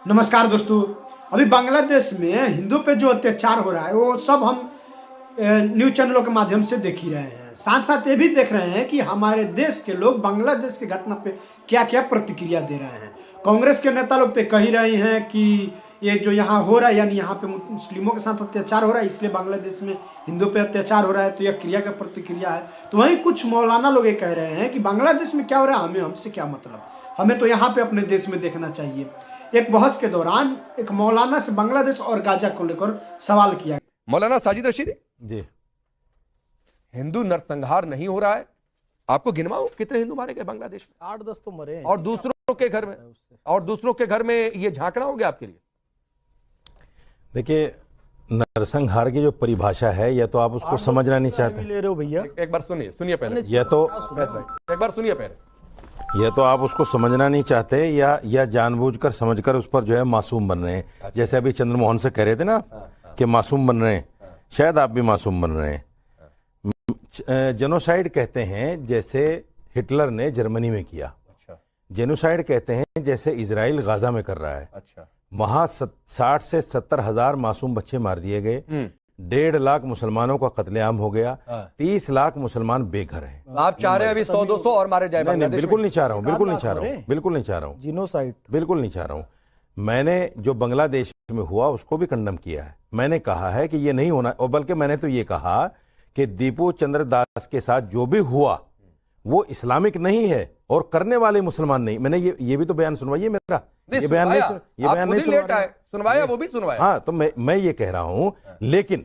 नमस्कार दोस्तों। अभी बांग्लादेश में हिंदू पे जो अत्याचार हो रहा है वो सब हम न्यूज़ चैनलों के माध्यम से देख ही रहे हैं। साथ साथ ये भी देख रहे हैं कि हमारे देश के लोग बांग्लादेश की घटना पे क्या क्या प्रतिक्रिया दे रहे हैं। कांग्रेस के नेता लोग तो कह ही रहे हैं कि ये जो यहाँ हो रहा है, यानी यहाँ पे मुस्लिमों के साथ अत्याचार हो रहा है, इसलिए बांग्लादेश में हिंदू पे अत्याचार हो रहा है, तो यह क्रिया का प्रतिक्रिया है। तो वहीं कुछ मौलाना लोग ये कह रहे हैं कि बांग्लादेश में क्या हो रहा है, हमसे क्या मतलब, हमें तो यहाँ पे अपने देश में देखना चाहिए। एक बहस के दौरान एक मौलाना से बांग्लादेश और गाजा को लेकर सवाल किया। मौलाना साजिद रशीदी जी, हिंदू नरसंहार नहीं हो रहा है? आपको गिनवाओ कितने हिंदू मारे गए बांग्लादेश में? 8-10 तो मरे हैं। और दूसरों के घर में ये झांकना हो गया आपके लिए? देखिए, नरसंहार की जो परिभाषा है या तो आप उसको समझना नहीं चाहते, ले रहे हो भैया। एक बार सुनिए पहले, या तो एक बार सुनिए पहले। या तो आप उसको समझना नहीं चाहते या जानबूझकर समझकर उस पर जो है मासूम बन रहे हैं। जैसे अभी चंद्रमोहन से कह रहे थे ना कि मासूम बन रहे हैं, शायद आप भी मासूम बन रहे हैं। जेनोसाइड कहते हैं जैसे हिटलर ने जर्मनी में किया। जेनोसाइड कहते हैं जैसे इजराइल गाजा में कर रहा है। वहां 60 से 70 हजार मासूम बच्चे मार दिए गए, 1.5 लाख मुसलमानों का कत्लेआम हो गया, 30 लाख मुसलमान बेघर हैं। आप चाह रहे हैं अभी 100-200 और मारे जाए? नहीं, बिल्कुल नहीं चाह रहा हूँ, बिल्कुल नहीं चाह रहा हूँ, जीनोसाइड बिल्कुल नहीं चाह रहा हूँ। मैंने जो बांग्लादेश में हुआ उसको भी कंडम किया है। मैंने कहा है कि ये नहीं होना, और बल्कि मैंने तो ये कहा कि दीपू चंद्र दास के साथ जो भी हुआ वो इस्लामिक नहीं है और करने वाले मुसलमान नहीं। मैंने ये भी तो बयान सुनवाइए मेरा। ये बयान नहीं सुनवाया, वो भी सुनवाया। हाँ, तो मैं ये कह रहा हूं, लेकिन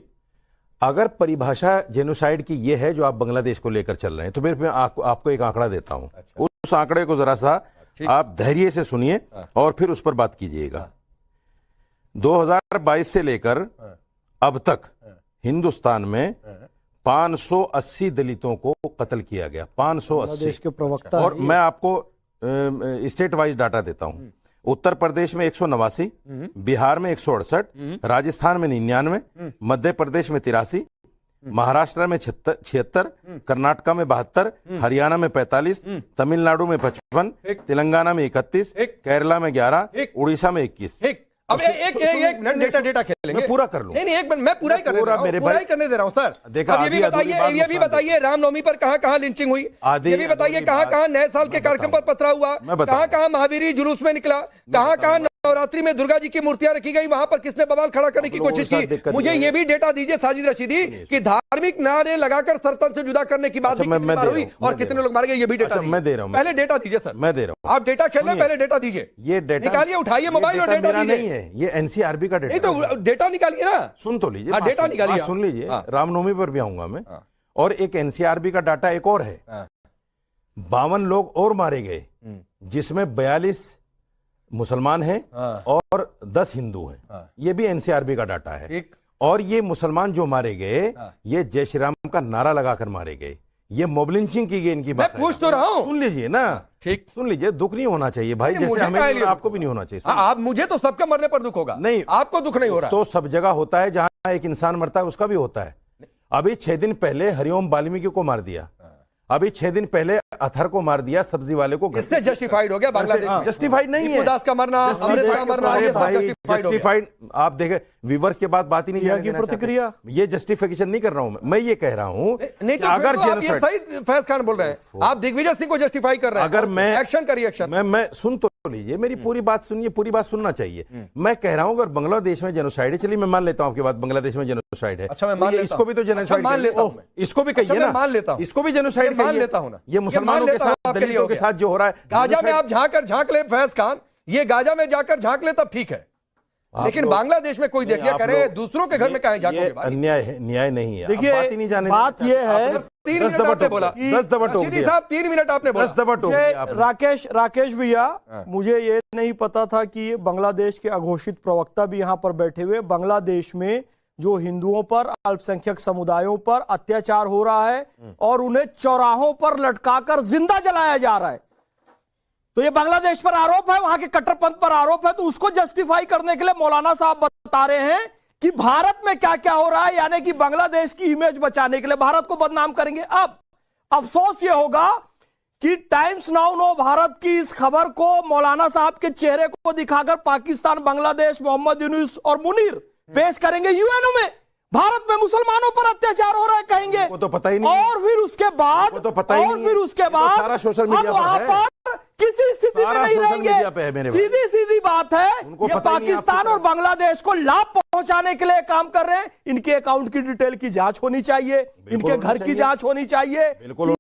अगर परिभाषा जेनोसाइड की ये है जो आप बांग्लादेश को लेकर चल रहे हैं, तो फिर मैं आपको एक आंकड़ा देता हूं। उस आंकड़े को जरा सा आप धैर्य से सुनिए और फिर उस पर बात कीजिएगा। 2022 से लेकर अब तक हिंदुस्तान में 580 दलितों को कत्ल किया गया। 580 के प्रवक्ता। और मैं आपको स्टेट वाइज डाटा देता हूं। उत्तर प्रदेश में 189, बिहार में 168, राजस्थान में 99, मध्य प्रदेश में 83, महाराष्ट्र में 76, कर्नाटका में 72, हरियाणा में 45, तमिलनाडु में 55, तेलंगाना में 31, केरला में 11, उड़ीसा में 21। अब एक मिनट डेटा खेलेंगे। मैं पूरा कर लूं। नहीं, एक मिनट मैं पूरा ही करने दे रहा हूँ सर। देखा, अब ये भी बताइए रामनवमी पर कहाँ लिंचिंग हुई? ये भी बताइए कहाँ नए साल के कार्यक्रम पर पथराव हुआ? कहाँ महावीरी जुलूस में निकला? कहाँ नवरात्रि में दुर्गा जी की मूर्तियां रखी गई, वहां पर किसने बवाल खड़ा करने की कोशिश की? मुझे ये भी डेटा दीजिए साजिद रशीदी कि धार्मिक नारे लगाकर सरतन से जुदा करने की बात हुई और कितने लोग मारे गए, ये भी डेटा मैं दे रहा हूं। पहले डेटा दीजिए सर। मैं दे रहा हूं। आप डेटा खेल रहे, पहले डेटा दीजिए। ये डेटा निकालिए, उठाइए मोबाइल और डेटा नहीं है, ये एनसीआरबी का डेटा। नहीं तो डेटा निकालिए ना। सुन तो लीजिए, डेटा निकालिए, सुन लीजिए। रामनवमी पर भी आऊंगा मैं। और एक एनसीआरबी का डाटा एक और है। 52 लोग और मारे गए, जिसमें 42 मुसलमान हैं और 10 हिंदू हैं। ये भी एनसीआरबी का डाटा है। और ये मुसलमान जो मारे गए, ये जय श्री राम का नारा लगाकर मारे गए। ये मॉब लिंचिंग की गई इनकी बात। मैं पूछ तो रहा हूं। सुन लीजिए ना, ठीक, सुन लीजिए। दुख नहीं होना चाहिए भाई, जैसे हमें, आपको भी नहीं होना चाहिए। आप, मुझे तो सबके मरने पर दुख होगा। नहीं, आपको दुख नहीं हो रहा। तो सब जगह होता है, जहां एक इंसान मरता है उसका भी होता है। अभी 6 दिन पहले हरिओम वाल्मीकि को मार दिया, अभी 6 दिन पहले अथर को मार दिया, सब्जी वाले को। इससे जस्टिफाइड हो गया बांग्लादेश में? जस्टिफाइड नहीं है। दास का मरना, अमृत का मरना, ये सब जस्टिफाइड। आप देखें, व्यूअर्स के बाद बात ही नहीं की प्रतिक्रिया। ये जस्टिफिकेशन नहीं कर रहा हूं मैं ये कह रहा हूं नहीं तो अगर आप ये सही फैज खान बोल रहे हैं, आप दिग्विजय सिंह को जस्टिफाई कर रहे हैं। अगर मैं एक्शन करिए, एक्शन। मैं सुन तो लीजिए, मेरी पूरी बात सुनिए, पूरी बात सुनना चाहिए। मैं कह रहा हूं अगर बांग्लादेश में जेनोसाइड है, चलिए मैं मान लेता हूं आपकी बात, बांग्लादेश में जेनोसाइड है। अच्छा, मैं मान लेता हूं। इसको भी तो जेनोसाइड मान लेता हूं। इसको भी कहिए ना, मान लेता हूं। इसको भी जेनोसाइड मान लेता हूं ना। ये मुसलमानों के साथ, दलितों के साथ जो हो रहा है गाजा में, आप झांक ले फैज खान, ये गाजा में जाकर झांक ले तब ठीक है, लेकिन बांग्लादेश में कोई देखिए करे, दूसरों के घर में कहाँ झांकोगे? अन्याय है, न्याय नहीं है। देखिए, बात ही नहीं जाने, बात ये है, 3 मिनट आपने बोला, 10 दफा टोक दिया साहब, 3 मिनट आपने बोला, 10 दफा टोक दिया आपने। राकेश भैया, मुझे ये नहीं पता था कि बांग्लादेश के अघोषित प्रवक्ता भी यहाँ पर बैठे हुए। बांग्लादेश में जो हिंदुओं पर, अल्पसंख्यक समुदायों पर अत्याचार हो रहा है और उन्हें चौराहों पर लटकाकर जिंदा जलाया जा रहा है, तो ये बांग्लादेश पर आरोप है, वहां के कट्टरपंथ पर आरोप है। तो उसको जस्टिफाई करने के लिए मौलाना साहब बता रहे हैं कि भारत में क्या क्या हो रहा है, यानी कि बांग्लादेश की इमेज बचाने के लिए भारत को बदनाम करेंगे। अब अफसोस यह होगा कि टाइम्स नाउ नो भारत की इस खबर को मौलाना साहब के चेहरे को दिखाकर पाकिस्तान, बांग्लादेश, मोहम्मद यूनुस और मुनीर पेश करेंगे यूएनओ में। भारत में मुसलमानों पर अत्याचार हो रहा है कहेंगे, वो तो पता ही नहीं। और फिर उसके बाद, वो तो पता ही नहीं। फिर उसके बाद सारा सोशल मीडिया हम वहां पर है। पर किसी स्थिति में नहीं रहेंगे। सीधी सीधी बात है, ये पाकिस्तान और बांग्लादेश को लाभ पहुंचाने के लिए काम कर रहे हैं। इनके अकाउंट की डिटेल की जांच होनी चाहिए, इनके घर की जांच होनी चाहिए,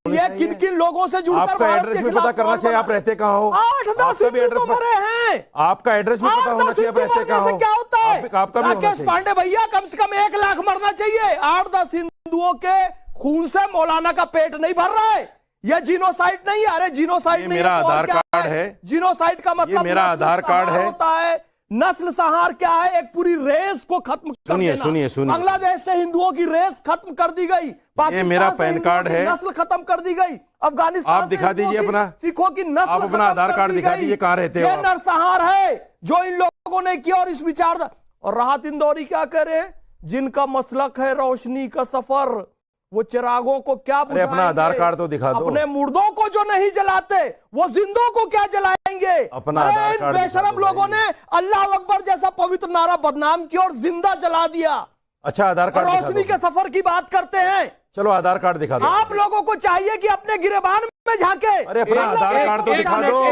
ये किन किन लोगों से जुड़कर आपका एड्रेस भी पता करना चाहिए, आप रहते कहाँ हो। 8-10 हिंदू तो मरे हैं, आपका एड्रेस भी पता होना चाहिए, आप रहते कहाँ हो। क्या होता है? आपका भी होना राकेश चाहिए। पांडे भैया, कम से कम 1 लाख मरना चाहिए। 8-10 हिंदुओं के खून से मौलाना का पेट नहीं भर रहा है। यह जीनोसाइड नहीं है। अरे जीनोसाइड नहीं, मेरा आधार कार्ड है। जीनोसाइड का मतलब मेरा आधार कार्ड है होता है। नस्ल संहार क्या है? एक पूरी रेस को खत्म कर देना। सुनिए। बांग्लादेश से हिंदुओं की रेस खत्म कर दी गई, पाकिस्तान मेरा से पैन हिंदुओं कार्ड की है। नस्ल खत्म कर दी गई, अफगानिस्तान आप दिखा दीजिए अपना, सिखों की नस्ल आप अपना आधार कार्ड दिखा दीजिए, कहाँ रहते हो ये आप? नरसंहार है जो इन लोगों ने किया। और इस विचार और राहत इंदौरी क्या करे, जिनका मसलक है रोशनी का सफर, वो चिरागों को क्या अरे अपना आधार कार्ड तो दिखा दो। अपने मुर्दों को जो नहीं जलाते वो जिंदों को क्या जलाएंगे? अपना आधार कार्ड दिखा बेशरम दो लोगों भाई। ने अल्लाह अकबर जैसा पवित्र नारा बदनाम किया और जिंदा जला दिया। अच्छा आधार कार्ड दिखा रोशनी दो। के सफर की बात करते हैं। चलो आधार कार्ड दिखा दो। आप लोगों को चाहिए कि अपने गिरेबान में झांके। अरे अपना आधार कार्ड तो दिखा दो।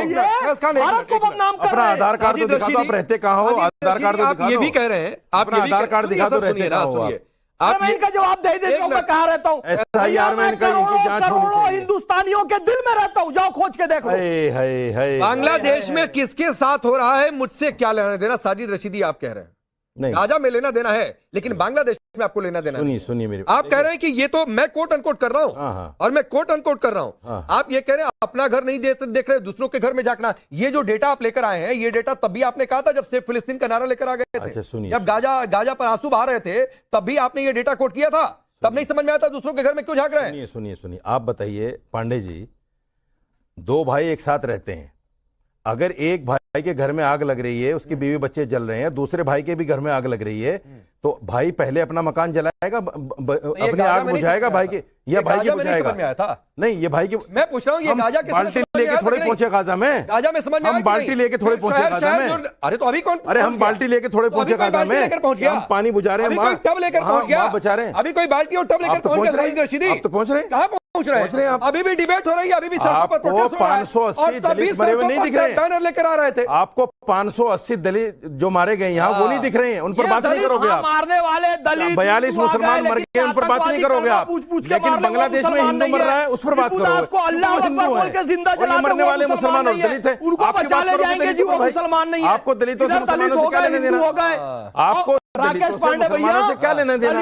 भारत को बदनाम कर अपना रहे हैं। आधार कार्ड तो दिखा दो, आप रहते कहाँ हो, आधार कार्ड तो आप दिखा ये दो। भी कह रहे हैं, आप अपना ये भी आधार कह- कार्ड सुनिए दिखा दो, सर, रहते सुनिए ना, कहाँ हो सुनिए। आप मैं इनका जवाब दे देता हूं, मैं कहाँ रहता हूँ। SIR में इनका इनकी जांच होनी करोड़ों चाहिए। हिंदुस्तानियों के दिल में रहता हूँ, जाओ खोज के देखो। हाय बांग्लादेश में किसके साथ हो रहा है, मुझसे क्या लेना देना? साजिद रशीदी आप कह रहे हैं, नहीं, गाजा में लेना देना है, लेकिन बांग्लादेश में आपको लेना देना है। सुनिए मेरी आप कह रहे हैं कि ये तो मैं कोट अनकोट कर रहा हाँ, हूं, हाँ। और मैं कोट अनकोट कर रहा हूं। हाँ। आप ये कह रहे हैं अपना घर नहीं देख रहे, दूसरों के घर में झांकना। ये जो डेटा आप लेकर आए हैं, ये डेटा तब भी आपने कहा था जब से फिलिस्तीन का नारा लेकर आ गए थे। अच्छा, सुनिए। जब गाजा पर आंसू बहा रहे थे, तब भी आपने ये डेटा कोट किया था। तब नहीं समझ में आता दूसरों के घर में क्यों झांक रहे हैं। सुनिए आप बताइए पांडे जी, 2 भाई एक साथ रहते हैं, अगर एक भाई के घर में आग लग रही है, उसकी बीवी बच्चे जल रहे हैं, दूसरे भाई के भी घर में आग लग रही है, तो भाई पहले अपना मकान जलाएगा, अपनी आग बुझाएगा भाई की, या भाई की बुझाएगा? नहीं, ये भाई की। मैं पूछ रहा हूँ, ये गाजा बाल्टी लेके थोड़े पहुंचे गाजा में। गाजा में समझ में हम बाल्टी लेके थोड़े पहुंचे गाजा में। अरे तो अभी कौन? अरे हम बाल्टी लेके थोड़े पहुंचे गाजा में, हम पानी बुझा रहे हैं, टब लेकर पहुंच गया, बचा रहे हैं। अभी कोई बाल्टी और टब लेकर पहुंच गया। साजिद रशीदी आप तो पहुंच रहे हैं, कहाँ पहुंच रहे हैं? अभी भी डिबेट हो रही है, अभी भी सड़कों पर प्रोटेस्ट हो रहा है। 580 दलित मरे हुए नहीं दिख रहे हैं। बैनर लेकर आ रहे थे। आपको 580 दलित जो मारे गए यहाँ, वो नहीं दिख रहे हैं, उन पर बात नहीं करोगे आप। मारने वाले दलित 42 मुसलमान मर गए, उन पर बात नहीं करोगे आप। लेकिन बांग्लादेश में हिंदू मर रहा है, उस पर बात करोगे। अल्लाह अकबर बोल के जिंदा जलाते मरने वाले मुसलमान और दलित है, उनको बचा ले जाएंगे जी, वो मुसलमान नहीं है। आपको दलितों से मुसलमानों से क्या लेना देना? हो गए आपको राकेश पांडे भैया से क्या लेना देना?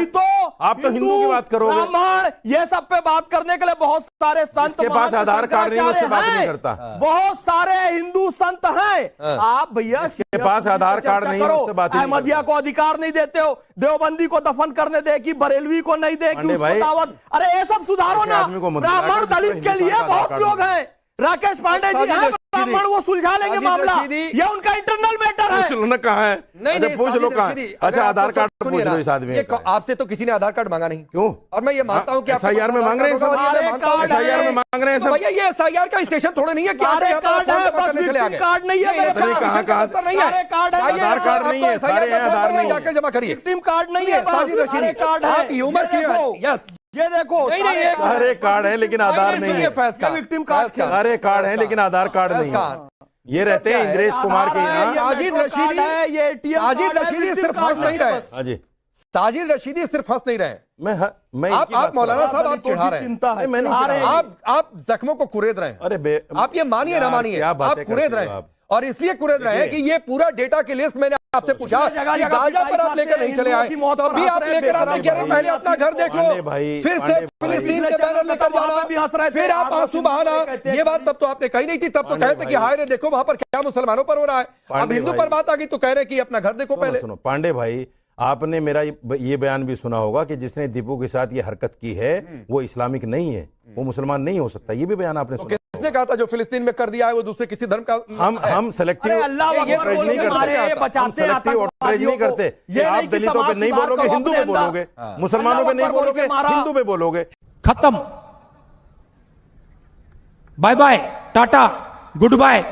आप तो हिंदू की बात करोगे। ब्राह्मण, ये सब पे बात करने के लिए बहुत सारे संत, के पास आधार कार्ड नहीं, उससे बात नहीं करता। बहुत सारे हिंदू संत हैं। आप भैया के पास आधार कार्ड नहीं, उससे बात नहीं। अहमदिया को अधिकार नहीं देते हो, देवबंदी को दफन करने दे कि बरेलवी को नहीं दे कि उसको दावत। अरे ये सब सुधारो ना। ब्राह्मण दलित के लिए बहुत लोग हैं। राकेश पांडे जी हैं ब्राह्मण, वो सुलझा लेंगे मामला, ये उनका इंटरनल मैटर है। पूछ लो ना कहाँ है, नहीं पूछ लो कहाँ है। अच्छा आधार कार्ड पूछ लो इस आदमी का। आपसे तो किसी ने आधार कार्ड मांगा नहीं, क्यों? और मैं ये मानता हूँ कि SIR में मांग रहे हैं, SIR में मांग रहे हैं सब। भैया ये SIR का स्टेशन थोड़े नहीं है कि कार्ड है, कार्ड नहीं है, कहाँ कहाँ नहीं है, कार्ड है, आधार कार्ड नहीं है, सारे हैं आधार नहीं है। जाकर जमा करिए। टिम कार्ड नहीं है, साजिद रशीदी कार्ड है। आप ह्यूमर क्लियर, यस ये देखो, नहीं सारे कार्ड है लेकिन आधार नहीं है। विक्टिम कार्ड सारे कार्ड है लेकिन आधार कार्ड नहीं है। ये रहते हैं इंद्रेश कुमार के यहाँ। साजिद रशीदी है, ये ATM साजिद रशीदी सिर्फ हंस नहीं रहे। हाँ जी, साजिद रशीदी सिर्फ हंस नहीं रहे। मैं आप मौलाना साहब आप चिढ़ा रहे हैं, चिंता है, मैं नहीं चिढ़ा रहा। आप जख्मों को कुरेद रहे हैं। अरे आप ये मानिए ना मानिए, आप कुरेद रहे हैं, और इसलिए कुरेद रहे हैं कि ये पूरा डेटा की लिस्ट मैंने आपसे पूछा कि गाजा पर आप लेकर नहीं चले आए, तभी आप लेकर आते कह रहे पहले अपना घर देख लो, फिर से फिलिस्तीन के बैनर लेकर जाना, फिर आप आंसू बहाना। ये बात तब तो आपने कही नहीं थी, तब तो कहते कि हाय रे देखो वहां पर क्या मुसलमानों पर हो रहा है। अब हिंदू पर बात आ गई तो कह रहे कि अपना घर देखो पहले। सुनो पांडे भाई, आपने मेरा ये बयान भी सुना होगा कि जिसने दीपू के साथ ये हरकत की है वो इस्लामिक नहीं है, वो मुसलमान नहीं हो सकता। ये भी बयान आपने सुना। किसने कहा था जो फिलिस्तीन में कर दिया है वो दूसरे किसी धर्म का? हम सेलेक्टिव अल्लाह नहीं करते। आप दलितों पे नहीं बोलोगे, हिंदू पे बोलोगे, मुसलमानों पे नहीं बोलोगे, हिंदू पे बोलोगे। खत्म। Bye bye, tata, good bye.